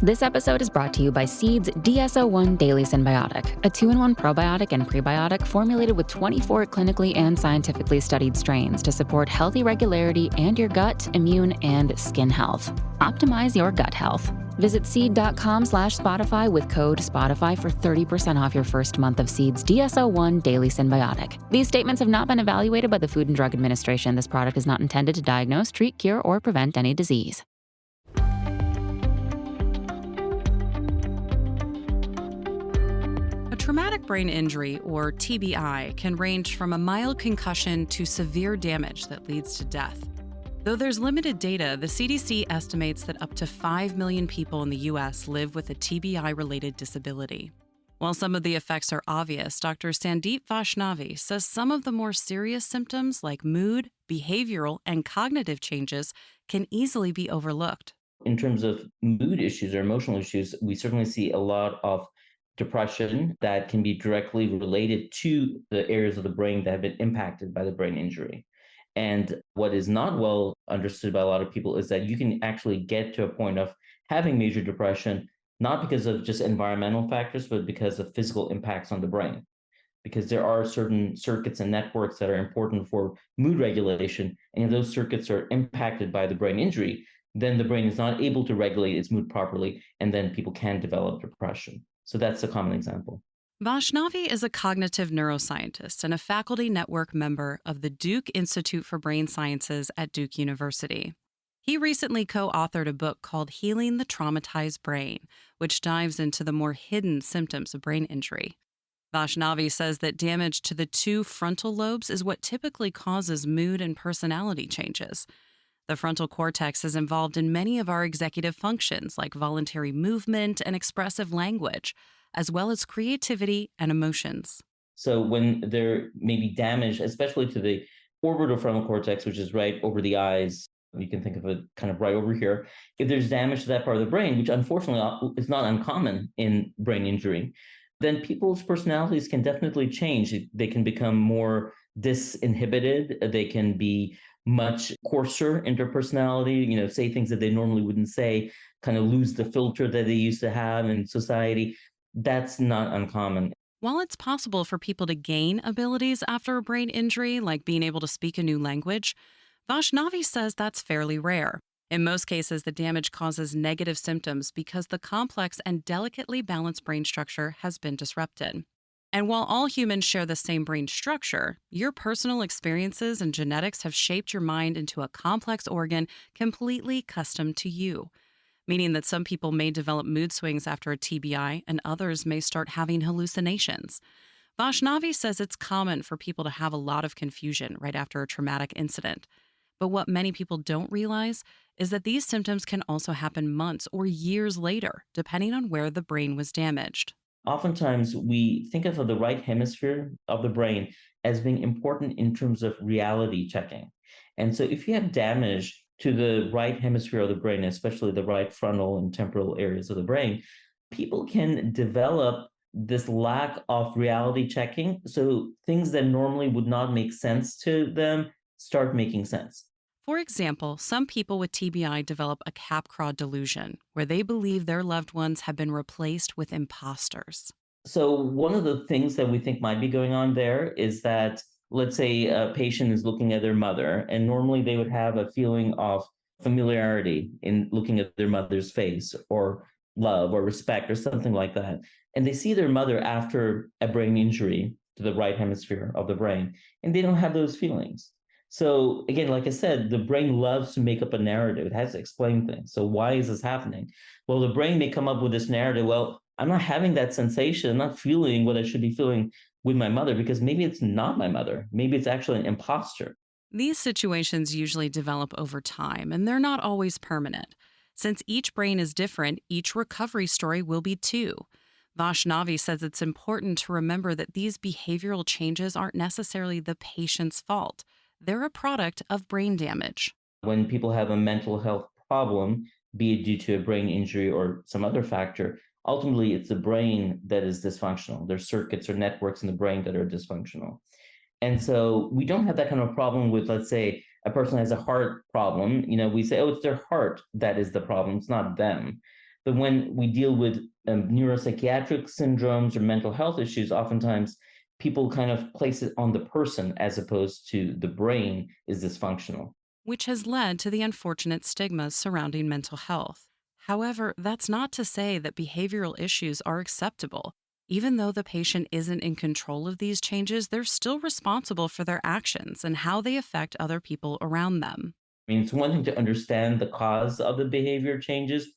This episode is brought to you by Seed's DSO1 Daily Symbiotic, a 2-in-1 probiotic and prebiotic formulated with 24 clinically and scientifically studied strains to support healthy regularity and your gut, immune, and skin health. Optimize your gut health. Visit seed.com/Spotify with code Spotify for 30% off your first month of Seed's DSO1 Daily Symbiotic. These statements have not been evaluated by the Food and Drug Administration. This product is not intended to diagnose, treat, cure, or prevent any disease. A traumatic brain injury, or TBI, can range from a mild concussion to severe damage that leads to death. Though there's limited data, the CDC estimates that up to 5 million people in the U.S. live with a TBI-related disability. While some of the effects are obvious, Dr. Sandeep Vaishnavi says some of the more serious symptoms like mood, behavioral, and cognitive changes can easily be overlooked. In terms of mood issues or emotional issues, we certainly see a lot of depression that can be directly related to the areas of the brain that have been impacted by the brain injury. And what is not well understood by a lot of people is that you can actually get to a point of having major depression, not because of just environmental factors, but because of physical impacts on the brain. Because there are certain circuits and networks that are important for mood regulation, and if those circuits are impacted by the brain injury, then the brain is not able to regulate its mood properly, and then people can develop depression. So that's a common example. Vaishnavi is a cognitive neuroscientist and a faculty network member of the Duke Institute for Brain Sciences at Duke University. He recently co-authored a book called Healing the Traumatized Brain, which dives into the more hidden symptoms of brain injury. Vaishnavi says that damage to the two frontal lobes is what typically causes mood and personality changes. The frontal cortex is involved in many of our executive functions like voluntary movement and expressive language, as well as creativity and emotions. So when there may be damage, especially to the orbitofrontal cortex, which is right over the eyes, you can think of it kind of right over here. If there's damage to that part of the brain, which unfortunately is not uncommon in brain injury, then people's personalities can definitely change. They can become more disinhibited. They can be much coarser in their personality, say things that they normally wouldn't say, kind of lose the filter that they used to have in society. That's not uncommon. While it's possible for people to gain abilities after a brain injury, like being able to speak a new language, Vaishnavi says that's fairly rare. In most cases, the damage causes negative symptoms because the complex and delicately balanced brain structure has been disrupted. And while all humans share the same brain structure, your personal experiences and genetics have shaped your mind into a complex organ completely custom to you, meaning that some people may develop mood swings after a TBI and others may start having hallucinations. Vaishnavi says it's common for people to have a lot of confusion right after a traumatic incident. But what many people don't realize is that these symptoms can also happen months or years later, depending on where the brain was damaged. Oftentimes, we think of the right hemisphere of the brain as being important in terms of reality checking. And so if you have damage to the right hemisphere of the brain, especially the right frontal and temporal areas of the brain, people can develop this lack of reality checking. So things that normally would not make sense to them start making sense. For example, some people with TBI develop a Capgras delusion, where they believe their loved ones have been replaced with imposters. So one of the things that we think might be going on there is that, let's say a patient is looking at their mother, and normally they would have a feeling of familiarity in looking at their mother's face, or love or respect or something like that. And they see their mother after a brain injury to the right hemisphere of the brain, and they don't have those feelings. So again, like I said, the brain loves to make up a narrative. It has to explain things. So why is this happening? Well, the brain may come up with this narrative. Well, I'm not having that sensation. I'm not feeling what I should be feeling with my mother because maybe it's not my mother. Maybe it's actually an imposter. These situations usually develop over time, and they're not always permanent. Since each brain is different, each recovery story will be too. Vaishnavi says it's important to remember that these behavioral changes aren't necessarily the patient's fault. They're a product of brain damage. When people have a mental health problem, be it due to a brain injury or some other factor, ultimately it's the brain that is dysfunctional. There's circuits or networks in the brain that are dysfunctional. And so we don't have that kind of problem with, let's say, a person has a heart problem. We say, oh, it's their heart that is the problem. It's not them. But when we deal with neuropsychiatric syndromes or mental health issues, oftentimes people kind of place it on the person as opposed to the brain is dysfunctional. which has led to the unfortunate stigmas surrounding mental health. However, that's not to say that behavioral issues are acceptable. Even though the patient isn't in control of these changes, they're still responsible for their actions and how they affect other people around them. I mean, it's one thing to understand the cause of the behavior changes,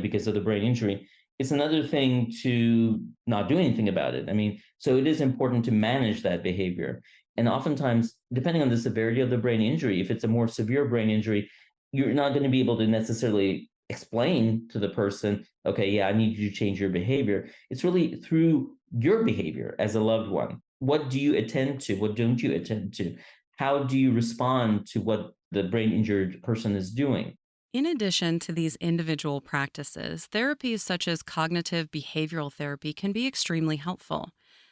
because of the brain injury. It's another thing to not do anything about it. I mean, so it is important to manage that behavior. And oftentimes, depending on the severity of the brain injury, if it's a more severe brain injury, you're not going to be able to necessarily explain to the person, okay, yeah, I need you to change your behavior. It's really through your behavior as a loved one. What do you attend to? What don't you attend to? How do you respond to what the brain injured person is doing? In addition to these individual practices, therapies such as cognitive behavioral therapy can be extremely helpful.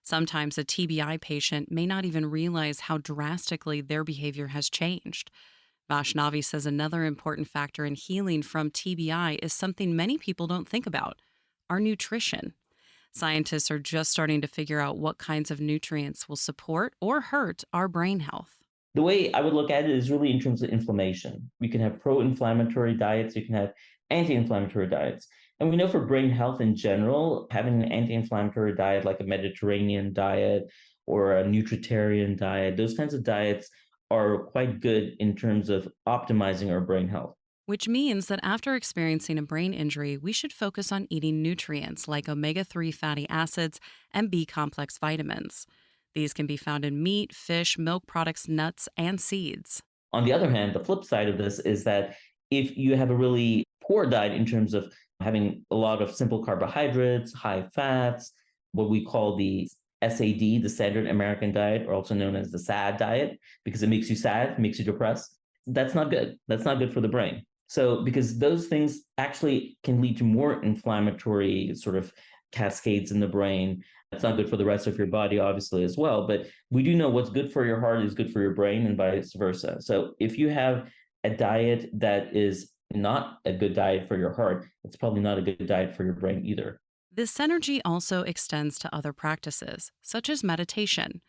Sometimes a TBI patient may not even realize how drastically their behavior has changed. Vaishnavi says another important factor in healing from TBI is something many people don't think about: our nutrition. Scientists are just starting to figure out what kinds of nutrients will support or hurt our brain health. The way I would look at it is really in terms of inflammation. We can have pro-inflammatory diets, you can have anti-inflammatory diets. And we know for brain health in general, having an anti-inflammatory diet like a Mediterranean diet or a nutritarian diet, those kinds of diets are quite good in terms of optimizing our brain health. Which means that after experiencing a brain injury, we should focus on eating nutrients like omega 3 fatty acids and B complex vitamins. These can be found in meat, fish, milk products, nuts, and seeds. On the other hand, the flip side of this is that if you have a really poor diet in terms of having a lot of simple carbohydrates, high fats, what we call the SAD, the standard American diet, or also known as the SAD diet, because it makes you sad, makes you depressed, that's not good. That's not good for the brain. So, because those things actually can lead to more inflammatory sort of cascades in the brain. It's not good for the rest of your body, obviously, as well. But we do know what's good for your heart is good for your brain and vice versa. So if you have a diet that is not a good diet for your heart, it's probably not a good diet for your brain either. This synergy also extends to other practices, such as meditation.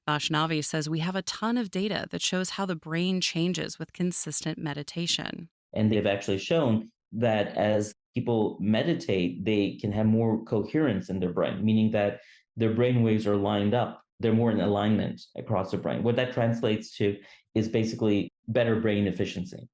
Vaishnavi says we have a ton of data that shows how the brain changes with consistent meditation. And they've actually shown that as people meditate, they can have more coherence in their brain, meaning that their brain waves are lined up. They're more in alignment across the brain. What that translates to is basically better brain efficiency.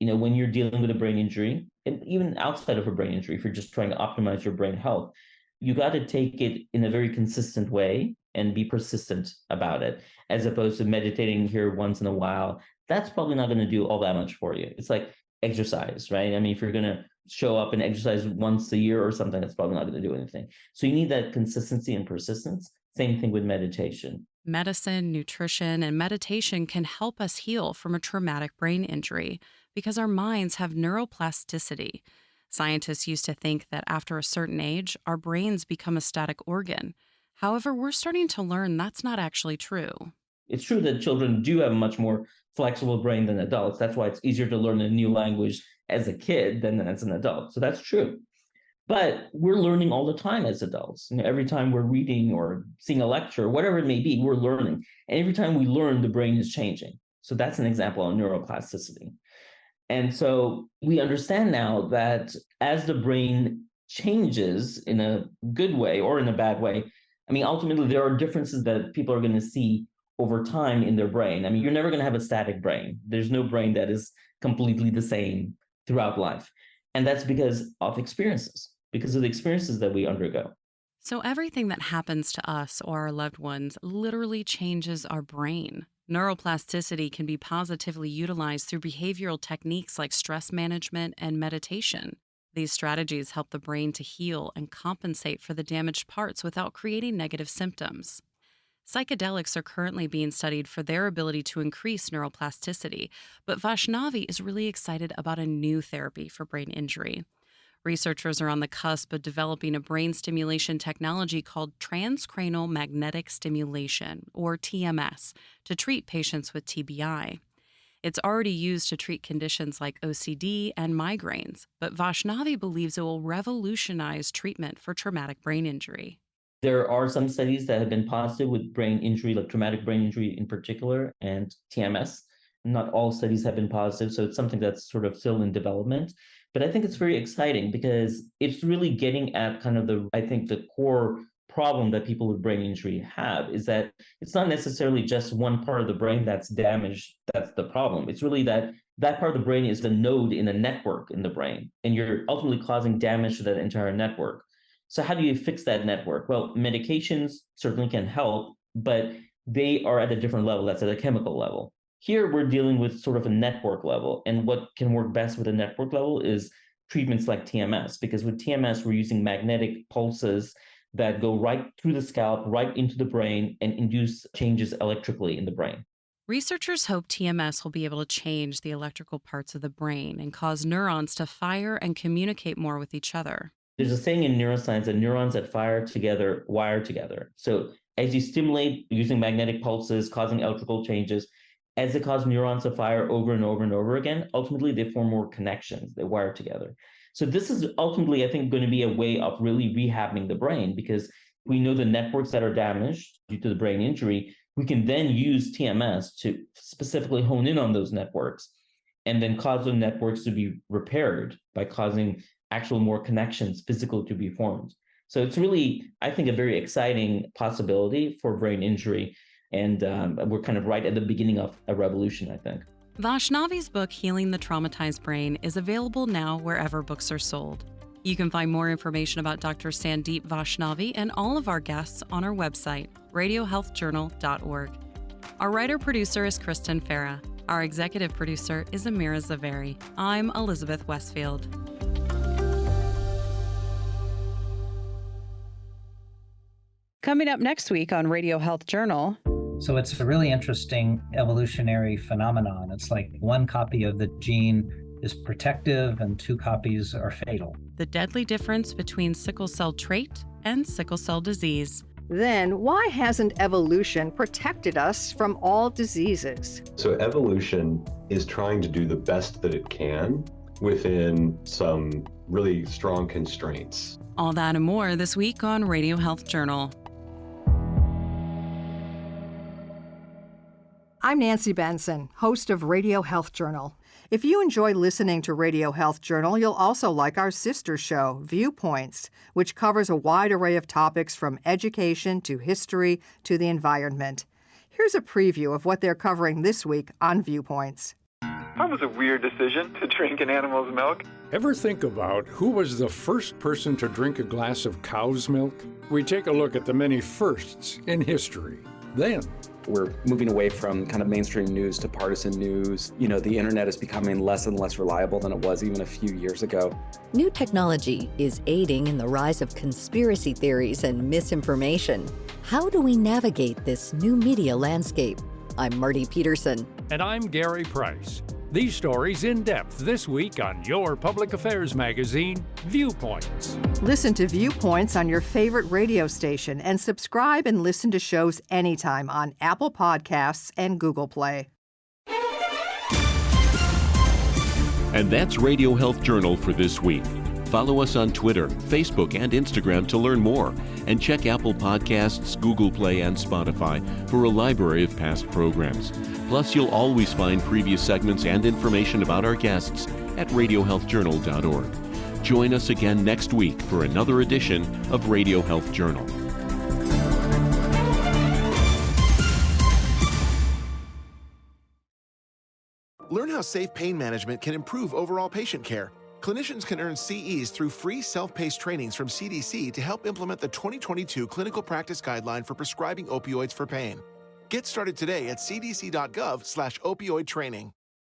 When you're dealing with a brain injury, and even outside of a brain injury, if you're just trying to optimize your brain health, you got to take it in a very consistent way and be persistent about it, as opposed to meditating here once in a while. That's probably not going to do all that much for you. It's like exercise, right? I mean, if you're going to show up and exercise once a year or something, that's probably not going to do anything. So you need that consistency and persistence. Same thing with meditation. Medicine, nutrition, and meditation can help us heal from a traumatic brain injury because our minds have neuroplasticity. Scientists used to think that after a certain age, our brains become a static organ. However, we're starting to learn that's not actually true. It's true that children do have a much more flexible brain than adults. That's why it's easier to learn a new language as a kid than as an adult. So that's true. But we're learning all the time as adults. Every time we're reading or seeing a lecture, whatever it may be, we're learning. And every time we learn, the brain is changing. So that's an example of neuroplasticity. And so we understand now that as the brain changes in a good way or in a bad way, I mean, ultimately, there are differences that people are going to see over time in their brain. I mean, you're never going to have a static brain. There's no brain that is completely the same throughout life. And that's because of experiences, because of the experiences that we undergo. So, everything that happens to us or our loved ones literally changes our brain. Neuroplasticity can be positively utilized through behavioral techniques like stress management and meditation. These strategies help the brain to heal and compensate for the damaged parts without creating negative symptoms. Psychedelics are currently being studied for their ability to increase neuroplasticity, but Vaishnavi is really excited about a new therapy for brain injury. Researchers are on the cusp of developing a brain stimulation technology called transcranial magnetic stimulation, or TMS, to treat patients with TBI. It's already used to treat conditions like OCD and migraines, but Vaishnavi believes it will revolutionize treatment for traumatic brain injury. There are some studies that have been positive with brain injury, like traumatic brain injury in particular, and TMS. Not all studies have been positive, so it's something that's sort of still in development. But I think it's very exciting because it's really getting at kind of the core problem that people with brain injury have is that it's not necessarily just one part of the brain that's damaged that's the problem. It's really that part of the brain is the node in a network in the brain, and you're ultimately causing damage to that entire network. So how do you fix that network? Well, medications certainly can help, but they are at a different level. That's at a chemical level. Here, we're dealing with sort of a network level. And what can work best with a network level is treatments like TMS, because with TMS, we're using magnetic pulses that go right through the scalp, right into the brain, and induce changes electrically in the brain. Researchers hope TMS will be able to change the electrical parts of the brain and cause neurons to fire and communicate more with each other. There's a saying in neuroscience that neurons that fire together wire together. So as you stimulate using magnetic pulses, causing electrical changes, as it causes neurons to fire over and over and over again, ultimately they form more connections, they wire together. So this is ultimately, I think, going to be a way of really rehabbing the brain, because we know the networks that are damaged due to the brain injury, we can then use TMS to specifically hone in on those networks and then cause those networks to be repaired by causing actual more connections physically to be formed. So it's really, I think, a very exciting possibility for brain injury. And we're kind of right at the beginning of a revolution, I think. Vaishnavi's book, Healing the Traumatized Brain, is available now wherever books are sold. You can find more information about Dr. Sandeep Vaishnavi and all of our guests on our website, radiohealthjournal.org. Our writer-producer is Kristen Farah. Our executive producer is Amira Zaveri. I'm Elizabeth Westfield. Coming up next week on Radio Health Journal. So it's a really interesting evolutionary phenomenon. It's like one copy of the gene is protective and two copies are fatal. The deadly difference between sickle cell trait and sickle cell disease. Then why hasn't evolution protected us from all diseases? So evolution is trying to do the best that it can within some really strong constraints. All that and more this week on Radio Health Journal. I'm Nancy Benson, host of Radio Health Journal. If you enjoy listening to Radio Health Journal, you'll also like our sister show, Viewpoints, which covers a wide array of topics from education to history to the environment. Here's a preview of what they're covering this week on Viewpoints. That was a weird decision to drink an animal's milk. Ever think about who was the first person to drink a glass of cow's milk? We take a look at the many firsts in history. Then, we're moving away from kind of mainstream news to partisan news. You know, the internet is becoming less and less reliable than it was even a few years ago. New technology is aiding in the rise of conspiracy theories and misinformation. How do we navigate this new media landscape? I'm Marty Peterson. And I'm Gary Price. These stories in depth this week on your public affairs magazine, Viewpoints. Listen to Viewpoints on your favorite radio station and subscribe and listen to shows anytime on Apple Podcasts and Google Play. And that's Radio Health Journal for this week. Follow us on Twitter, Facebook, and Instagram to learn more. And check Apple Podcasts, Google Play, and Spotify for a library of past programs. Plus, you'll always find previous segments and information about our guests at radiohealthjournal.org. Join us again next week for another edition of Radio Health Journal. Learn how safe pain management can improve overall patient care. Clinicians can earn CEs through free self-paced trainings from CDC to help implement the 2022 Clinical Practice Guideline for prescribing opioids for pain. Get started today at cdc.gov/opioid training.